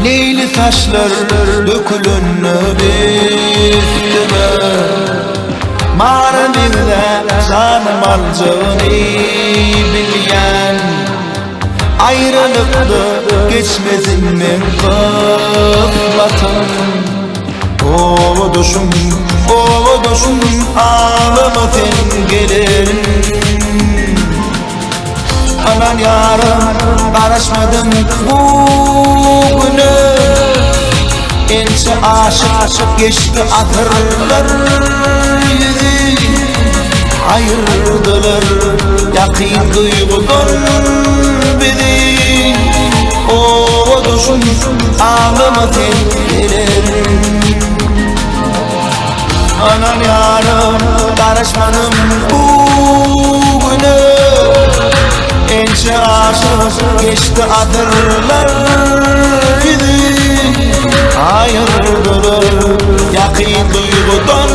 Leyli taşlar dökülünür üstüme, Mağribinde canım alacağını bilyen, ayrılıklı geçmezin men kıflatım. O düşüm ağlamatın gelirin. Aman yarım barışmadım bu günü, Ençe aşık geçti atırlar yüzü, ayırdılar yakın duygudan bizi. O düşüm ağlamatın gelirin. Anan yarım barışmadım bu günü, Ençe aşık geçti adırlar yüzü, ayırdılar yakın duygudan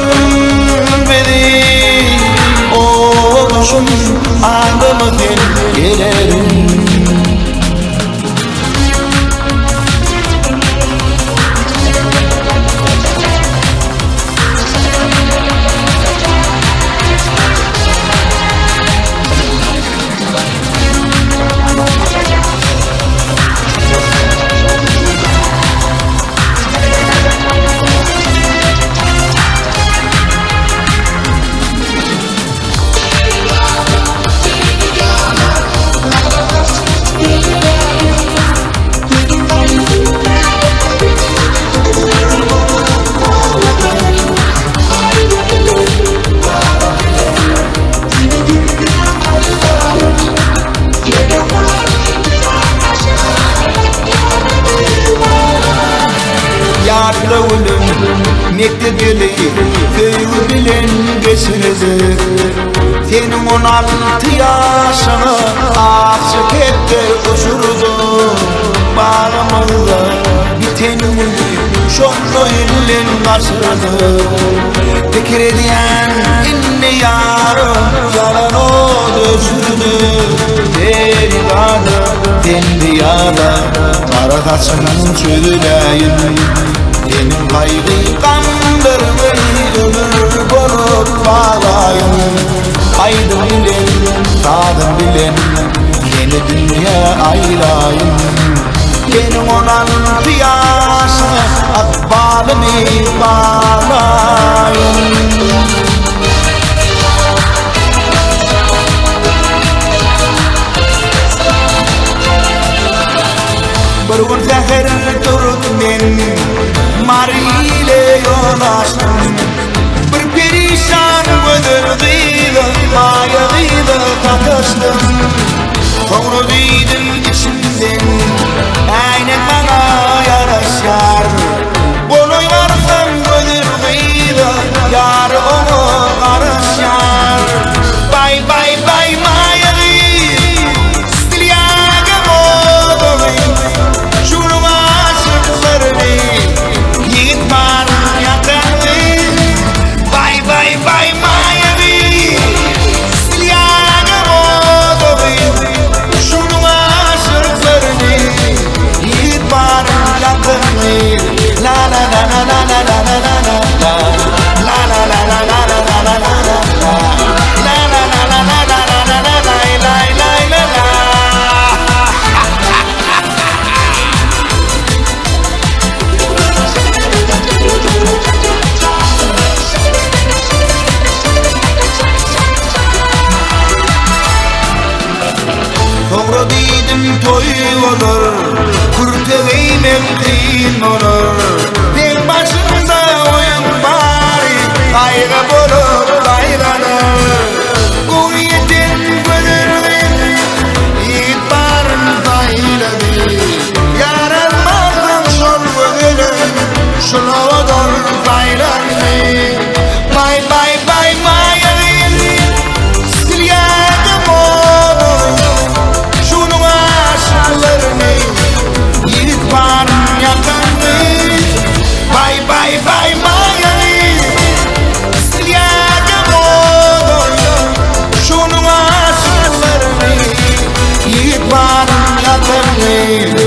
beni. O düşüm ağlamatın gelirin. Yarlı ölüm mektebeli köyü bilen geçirdi. Senin 16 yaşını aşık etti uçurdu. Bağrımızda bitenimizi şokla ünlün kaçırdı. Fikir ediyen inni yarım yalan o döşürdü. Deribada dendiyada kara taşının çözüleyin. Benim kaygı kandırmayı ömür bolup bağlayın. Aydım bilen, tadım bilen, yeni dünya aylayın. Benim 16 yaşını akbalını bağlayın. Bir gün seher turut men Mariyle yanaştım. Bir perişan gözürdüydü, mayalıydı tatıştım. Sonra duydum içimden aynen bana yaraşar. Bonoy varsam gözürdüydü, yar onu karışar. Bay bay bay mayalı stilyaga modu, şunun aşıklarını yiğit var yakanlı. Bay bay bay mayalı stilyaga modu, şunun aşıklarını yiğit var yakanlı. La la la la la la la la la la, la la la la la la la la la, la la la la la la la la la, la la la. Sonra dedim toy olur, kurtulmayım kıyın olur. Tek başımıza oyun bari, kaygı bulup kayranır. Kuyetin gönürdün, yiğit barın fayladı. Yaranmazdım şol gönülüm, şulodur faylandı. Bay bay bay mayalı stilyaga modu, şunun aşıklarını yiğit barın yakandı. Bay bay bay mayalı stilyaga modu, şunun aşıklarını yiğit barın yakandı.